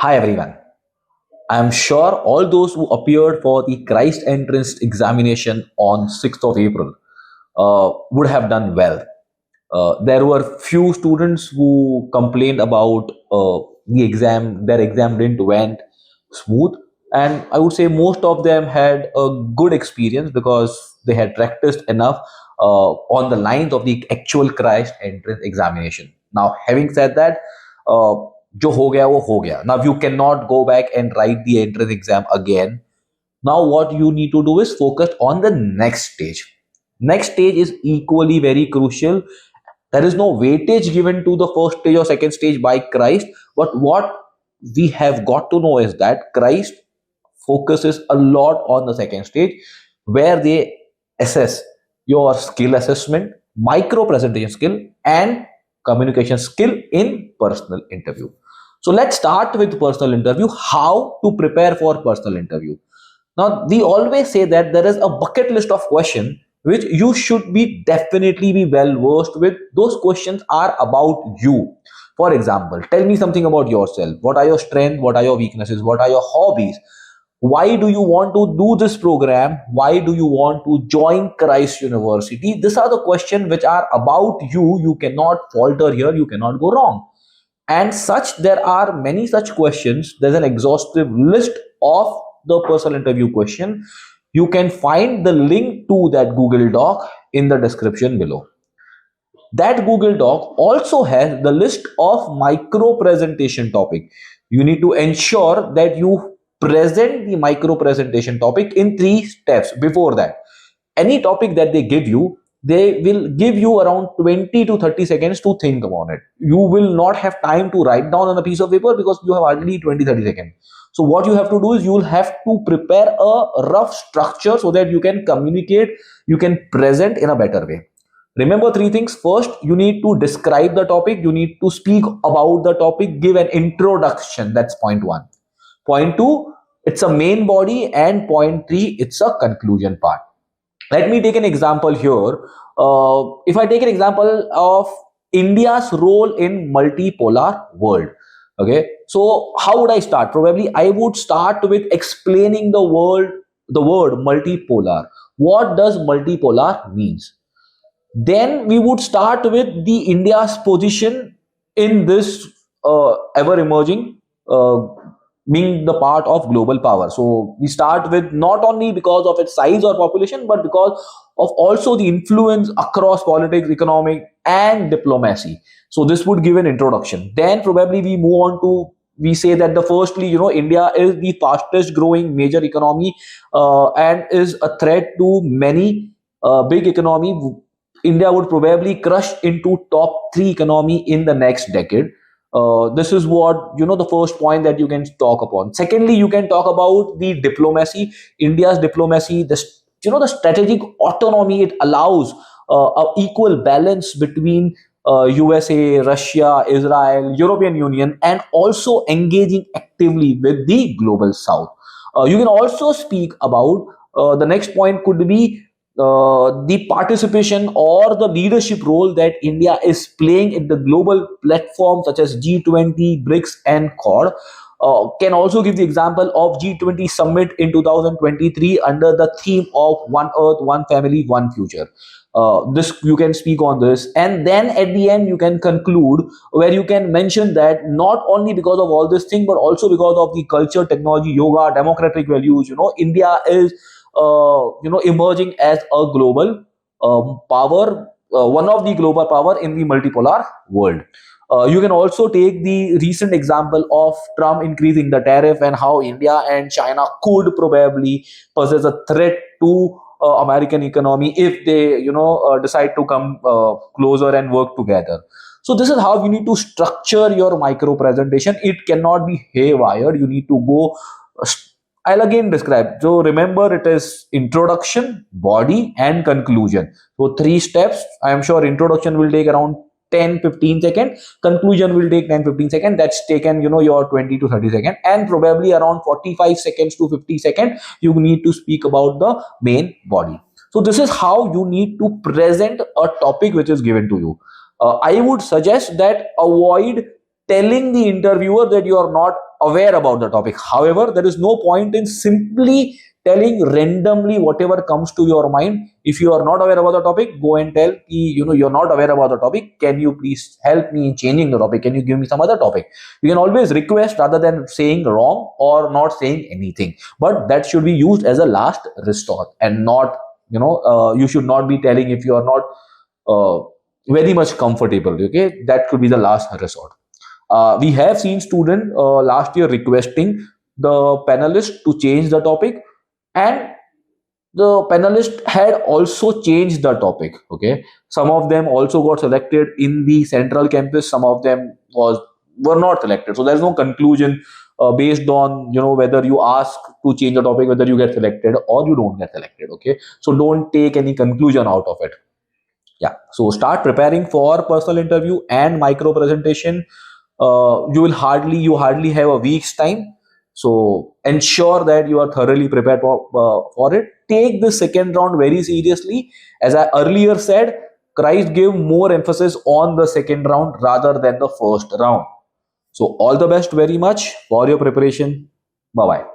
Hi everyone. I am sure all those who appeared for the Christ entrance examination on 6th of April would have done well. There were few students who complained about the exam, their exam didn't went smooth, and I would say most of them had a good experience because they had practiced enough on the lines of the actual Christ entrance examination. Now, having said that, uh, जो हो गया वो हो गया. Now you cannot go back and write the entrance exam again. Now what you need to do is focus on the next stage. Next stage is equally very crucial. There is no weightage given to the first stage or second stage by Christ, but what we have got to know is that Christ focuses a lot on the second stage, where they assess your skill assessment, micro presentation skill, and communication skill in personal interview. So let's start with personal interview. How to prepare for personal interview? Now, we always say that there is a bucket list of questions which you should be definitely be well versed with. Those questions are about you. For example, tell me something about yourself. What are your strengths? What are your weaknesses? What are your hobbies? Why do you want to do this program? Why do you want to join Christ University? These are the questions which are about you. You cannot falter here. You cannot go wrong. And such, there are many such questions. There's an exhaustive list of the personal interview question. You can find the link to that Google Doc in the description below. That Google Doc also has the list of micro presentation topic. You need to ensure that you present the micro presentation topic in 3 steps. Before that, any topic that they give you, they will give you around 20 to 30 seconds to think about it. You will not have time to write down on a piece of paper because you have hardly 20-30 seconds. So what you have to do is you will have to prepare a rough structure so that you can communicate, you can present in a better way. Remember three things. First, you need to describe the topic, you need to speak about the topic, give an introduction. That's point one. Point two, it's a main body, and point three, it's a conclusion part. Let me take an example here. If I take an example of India's role in multipolar world, okay, so how would I start? Probably I would start with explaining the word multipolar. What does multipolar means? Then we would start with the India's position in this ever emerging, being the part of global power. So we start with not only because of its size or population, but because of also the influence across politics, economic, and diplomacy. So this would give an introduction. Then probably we move on to, we say that the firstly, India is the fastest growing major economy and is a threat to many big economy. India would probably crush into top three economy in the next decade. This is what, the first point that you can talk upon. Secondly, you can talk about the diplomacy. India's diplomacy, the strategic autonomy it allows, a equal balance between USA, Russia, Israel, European Union, and also engaging actively with the global South. You can also speak about, the next point could be the participation or the leadership role that India is playing in the global platform such as G20, BRICS, and Quad. Can also give the example of G20 summit in 2023 under the theme of One Earth, One Family, One Future. This you can speak on this, and then at the end you can conclude where you can mention that not only because of all this thing, but also because of the culture, technology, yoga, democratic values. India is emerging as a global power, one of the global power in the multipolar world. You can also take the recent example of Trump increasing the tariff and how India and China could probably possess a threat to American economy if they, decide to come closer and work together. So this is how you need to structure your micro presentation. It cannot be haywire. You need to go. I'll again describe. So remember, it is introduction, body, and conclusion. So 3 steps. I am sure introduction will take around 10-15 seconds. Conclusion will take 10-15 seconds. That's taken, your 20 to 30 seconds. And probably around 45 seconds to 50 seconds, you need to speak about the main body. So this is how you need to present a topic which is given to you. I would suggest that avoid telling the interviewer that you are not aware about the topic. However, there is no point in simply telling randomly whatever comes to your mind. If you are not aware about the topic, go and tell, you're not aware about the topic. Can you please help me in changing the topic? Can you give me some other topic? You can always request rather than saying wrong or not saying anything. But that should be used as a last resort, and not, you should not be telling if you are not uh, very much comfortable. Okay, that could be the last resort. We have seen student last year requesting the panelist to change the topic, and the panelist had also changed the topic. Okay, some of them also got selected in the central campus, some of them were not selected. So there's no conclusion based on, whether you ask to change the topic, whether you get selected or you don't get selected. Okay, so don't take any conclusion out of it. Yeah, so start preparing for personal interview and micro presentation. You hardly have a week's time, so ensure that you are thoroughly prepared for it. Take the second round very seriously. As I earlier said, Christ gave more emphasis on the second round rather than the first round. So all the best very much for your preparation. Bye bye.